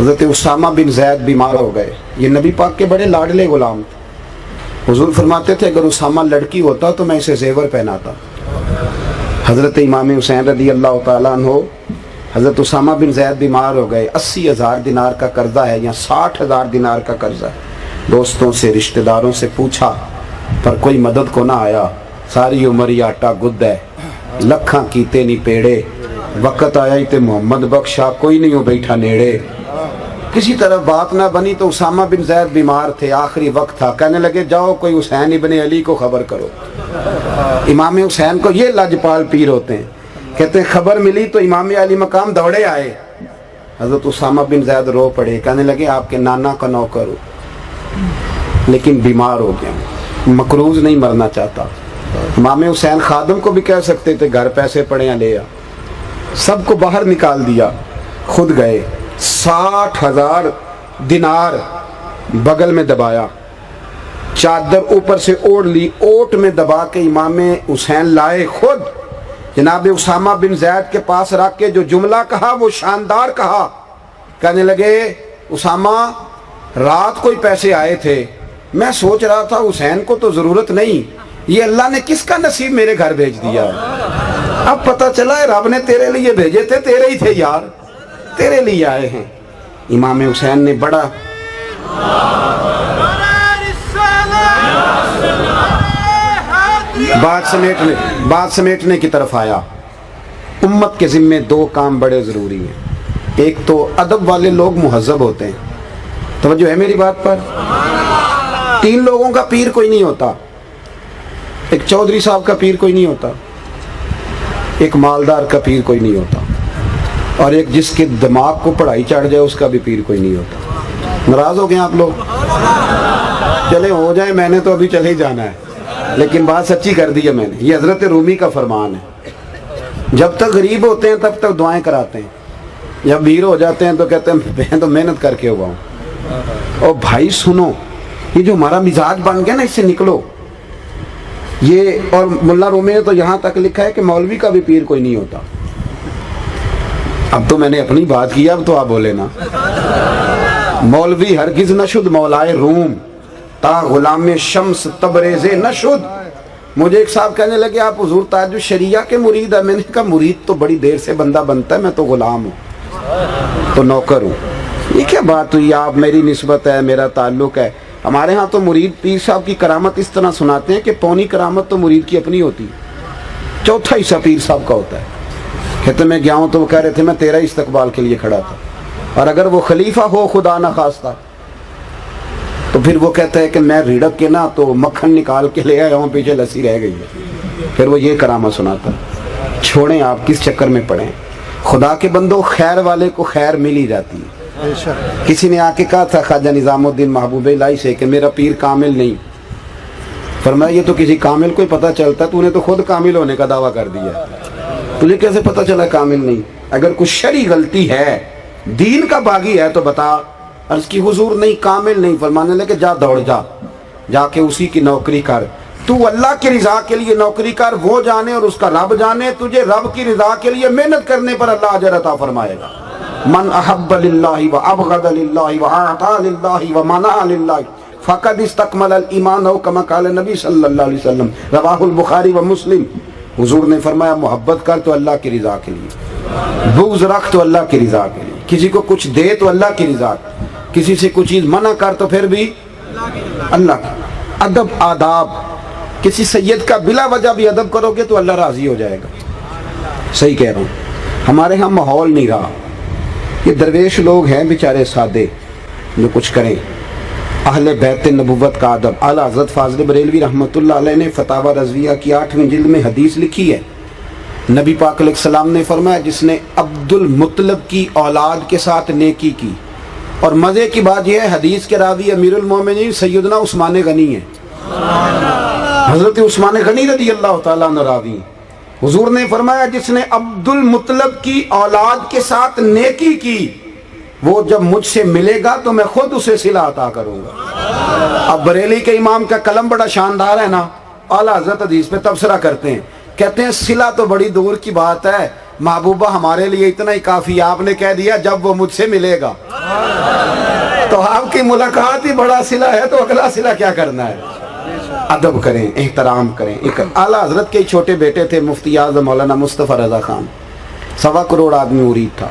حضرت اسامہ بن زید بیمار ہو گئے. یہ نبی پاک کے بڑے لاڈلے غلام تھے. حضور فرماتے تھے اگر اسامہ لڑکی ہوتا تو میں اسے زیور پہناتا. حضرت امام حسین رضی اللہ تعالیٰ عنہ، حضرت اسامہ بن زید بیمار ہو گئے. 80,000 دینار کا قرضہ ہے یا 60,000 دینار کا قرضہ ہے. دوستوں سے رشتہ داروں سے پوچھا پر کوئی مدد کو نہ آیا. ساری عمر یہ آٹا گد ہے، لکھاں کیتے نہیں پیڑے، وقت آیا ہی تے محمد بخشا کوئی نہیں ہو بیٹھا نیڑے. کسی طرح بات نہ بنی تو اسامہ بن زید بیمار تھے، آخری وقت تھا. کہنے لگے جاؤ کوئی حسین ابن علی کو خبر کرو. امام حسین کو یہ لاجپال پیر ہوتے ہیں، کہتے ہیں خبر ملی تو امام علی مقام دوڑے آئے. حضرت اسامہ بن زید رو پڑے، کہنے لگے آپ کے نانا کا نوکر ہو لیکن بیمار ہو گیا، مقروض نہیں مرنا چاہتا. امام حسین خادم کو بھی کہہ سکتے تھے گھر پیسے پڑے ہیں لے آ. سب کو باہر نکال دیا، خود گئے. 60,000 دینار بغل میں دبایا، چادر اوپر سے اوڑھ لی، اوٹ میں دبا کے امام حسین لائے خود. جناب اسامہ بن زید کے پاس رکھ کے جو جملہ کہا وہ شاندار کہا. کہنے لگے اسامہ رات کوئی پیسے آئے تھے، میں سوچ رہا تھا حسین کو تو ضرورت نہیں، یہ اللہ نے کس کا نصیب میرے گھر بھیج دیا. اب پتہ چلا ہے رب نے تیرے لیے بھیجے تھے، تیرے ہی تھے یار، تیرے لیے آئے ہیں. امام حسین نے بڑا بات سمیٹنے کی طرف آیا. امت کے ذمے 2 کام بڑے ضروری ہیں. ایک تو ادب والے لوگ مہذب ہوتے ہیں، توجہ ہے میری بات پر. 3 لوگوں کا پیر کوئی نہیں ہوتا. ایک چودھری صاحب کا پیر کوئی نہیں ہوتا، ایک مالدار کا پیر کوئی نہیں ہوتا، اور ایک جس کے دماغ کو پڑھائی چڑھ جائے اس کا بھی پیر کوئی نہیں ہوتا. ناراض ہو گئے آپ لوگ؟ چلے ہو جائیں، میں نے تو ابھی چلے ہی جانا ہے، لیکن بات سچی کر دی ہے میں نے. یہ حضرت رومی کا فرمان ہے. جب تک غریب ہوتے ہیں تب تک دعائیں کراتے ہیں، جب بیر ہو جاتے ہیں تو کہتے ہیں میں تو محنت کر کے ہوا ہوں. اور بھائی سنو، یہ جو ہمارا مزاج بن گیا نا، اس سے نکلو. یہ اور ملا رومی نے تو یہاں تک لکھا ہے کہ مولوی کا بھی پیر کوئی نہیں ہوتا. اب تو میں نے اپنی بات کی، اب تو آپ بولے نا. مولوی ہرگز نشد مولائے روم، تا غلام شمس تبریز نشد. مجھے ایک صاحب کہنے لگے آپ حضور تاج الشریعہ کے مرید ہیں. میں نے کہا مرید تو بڑی دیر سے بندہ بنتا ہے، میں تو غلام ہوں، تو نوکر ہوں. یہ کیا بات ہوئی؟ آپ میری نسبت ہے، میرا تعلق ہے. ہمارے ہاں تو مرید پیر صاحب کی کرامت اس طرح سناتے ہیں کہ پونی کرامت تو مرید کی اپنی ہوتی، 1/4 حصہ پیر صاحب کا ہوتا ہے. کہتے میں گیا ہوں تو وہ کہہ رہے تھے میں تیرا استقبال کے لیے کھڑا تھا، اور اگر وہ خلیفہ ہو خدا نہ خواستہ تو پھر وہ کہتا ہے کہ میں ریڑک کے نا تو مکھن نکال کے لے آیا ہوں، پیچھے لسی رہ گئی ہے. پھر وہ یہ کرامت سناتا. چھوڑیں، آپ کس چکر میں پڑیں. خدا کے بندوں، خیر والے کو خیر مل ہی جاتی ہے. کسی نے آ کے کہا تھا خواجہ نظام الدین محبوب الہی سے کہ میرا پیر کامل نہیں. فرمایا یہ تو کسی کامل کو ہی پتہ چلتا، تو نے تو خود کامل ہونے کا دعویٰ کر دیا. تجھے کیسے پتہ چلا کامل نہیں؟ اگر کچھ شرعی غلطی ہے، دین کا باغی ہے تو بتا. عرض کی حضور نہیں کامل نہیں. فرمانے لگے جا دوڑ جا کے اسی کی نوکری کر. تو اللہ کی رضا کے لیے نوکری کر، وہ جانے اور اس کا رب جانے. تجھے رب کی رضا کے لیے محنت کرنے پر اللہ اجر عطا فرمائے گا. من احب للہ و ابغض للہ و اعطا للہ و منع للہ فقد استکمل الایمان او کما قال نبی صلی اللہ علیہ وسلم، رواہ البخاری و مسلم. حضور نے فرمایا محبت کر تو اللہ کی رضا کے لیے، بغض رکھ تو اللہ کی رضا کے لیے، کسی کو کچھ دے تو اللہ کی رضا، کسی سے کچھ چیز منع کر تو پھر بھی اللہ کی. ادب آداب، کسی سید کا بلا وجہ بھی ادب کرو گے تو اللہ راضی ہو جائے گا. صحیح کہہ رہا ہوں. ہمارے ہاں ماحول نہیں رہا. یہ درویش لوگ ہیں بیچارے سادے جو کچھ کریں. اہل بیت نبوت کا ادب. اعلیٰ حضرت فاضل بریلوی رحمۃ اللہ علیہ نے فتاوی رضویہ کی 8ویں جلد میں حدیث لکھی ہے. نبی پاک علیہ السلام نے فرمایا جس نے عبد المطلب کی اولاد کے ساتھ نیکی کی. اور مزے کی بات یہ ہے حدیث کے راوی امیر المومنین سیدنا عثمان غنی ہیں. حضرت عثمان غنی رضی اللہ تعالیٰ عنہ راوی. حضور نے فرمایا جس نے عبد المطلب کی اولاد کے ساتھ نیکی کی وہ جب مجھ سے ملے گا تو میں خود اسے صلہ عطا کروں گا. اب بریلی کے امام کا قلم بڑا شاندار ہے نا. اعلیٰ حضرت حدیث پہ تبصرہ کرتے ہیں، کہتے ہیں صلہ تو بڑی دور کی بات ہے، محبوبہ ہمارے لیے اتنا ہی کافی. آپ نے کہہ دیا جب وہ مجھ سے ملے گا. تو آپ کی ملاقات ہی بڑا صلہ ہے تو اگلا صلہ کیا کرنا ہے؟ ادب کریں، احترام کریں۔ ایک اعلیٰ حضرت کے چھوٹے بیٹے تھے مفتی اعظم مولانا مصطفیٰ رضا خان، 1.25 کروڑ آدمی مرید تھا۔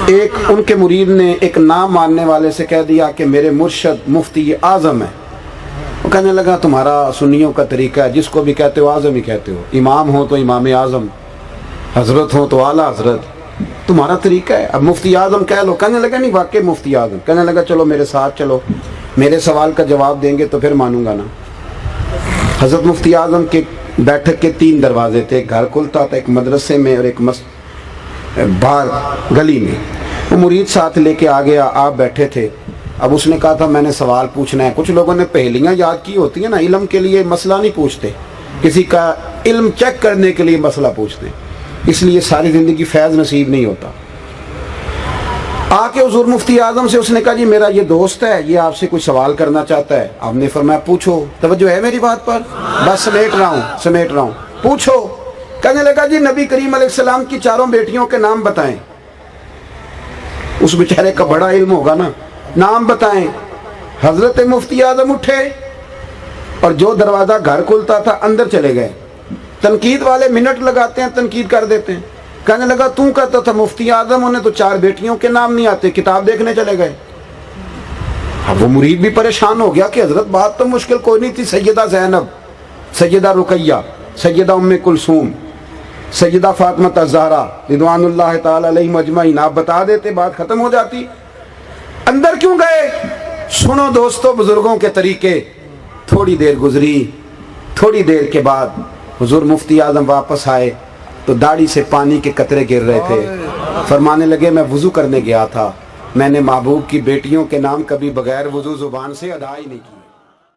ایک ان کے مرید نے ایک نام ماننے والے سے کہہ دیا کہ میرے مرشد مفتی اعظم ہے۔ وہ کہنے لگا تمہارا سنیوں کا طریقہ ہے، جس کو بھی کہتے ہو اعظم ہی کہتے ہو، امام ہو تو امام اعظم، حضرت ہو تو اعلیٰ حضرت، تمہارا طریقہ ہے، اب مفتی اعظم کہہ لو۔ کہنے لگا نہیں واقعی مفتی اعظم۔ کہنے لگا چلو میرے ساتھ چلو، میرے سوال کا جواب دیں گے تو پھر مانوں گا نا۔ حضرت مفتی اعظم کے بیٹھک کے 3 دروازے تھے، ایک گھر کھلتا تھا، ایک مدرسے میں اور ایک باہر گلی میں۔ وہ مرید ساتھ لے کے آ گیا، آپ بیٹھے تھے۔ اب اس نے کہا تھا میں نے سوال پوچھنا ہے۔ کچھ لوگوں نے پہلیاں یاد کی ہوتی ہیں نا، علم کے لیے مسئلہ نہیں پوچھتے، کسی کا علم چیک کرنے کے لیے مسئلہ پوچھتے، اس لیے ساری زندگی فیض نصیب نہیں ہوتا۔ آ کے حضور مفتی اعظم سے اس نے کہا جی میرا یہ دوست ہے، یہ آپ سے کوئی سوال کرنا چاہتا ہے۔ آپ نے فرمایا پوچھو۔ توجہ ہے میری بات پر؟ بس سمیٹ رہا ہوں، پوچھو۔ کہنے لگا جی نبی کریم علیہ السلام کی 4 بیٹیوں کے نام بتائیں۔ اس بیچارے کا بڑا علم ہوگا نا، نام بتائیں۔ حضرت مفتی اعظم اٹھے اور جو دروازہ گھر کھلتا تھا اندر چلے گئے۔ تنقید والے منٹ لگاتے ہیں، تنقید کر دیتے ہیں۔ کہنے لگا تو کہتا تھا مفتی اعظم، انہیں تو 4 بیٹیوں کے نام نہیں آتے، کتاب دیکھنے چلے گئے۔ اب وہ مرید بھی پریشان ہو گیا کہ حضرت بات تو مشکل کوئی نہیں تھی، سیدہ زینب، سیدہ رقیہ، سیدہ ام کلثوم، سیدہ فاطمہ الزہرا رضوان اللہ تعالی علیہم اجمعین، آپ بتا دیتے بات ختم ہو جاتی۔ اندر کیوں گئے؟ سنو دوستو بزرگوں کے طریقے۔ تھوڑی دیر گزری، تھوڑی دیر کے بعد حضور مفتی اعظم واپس آئے تو داڑھی سے پانی کے قطرے گر رہے تھے۔ فرمانے لگے میں وضو کرنے گیا تھا، میں نے محبوب کی بیٹیوں کے نام کبھی بغیر وضو زبان سے ادا ہی نہیں کیا۔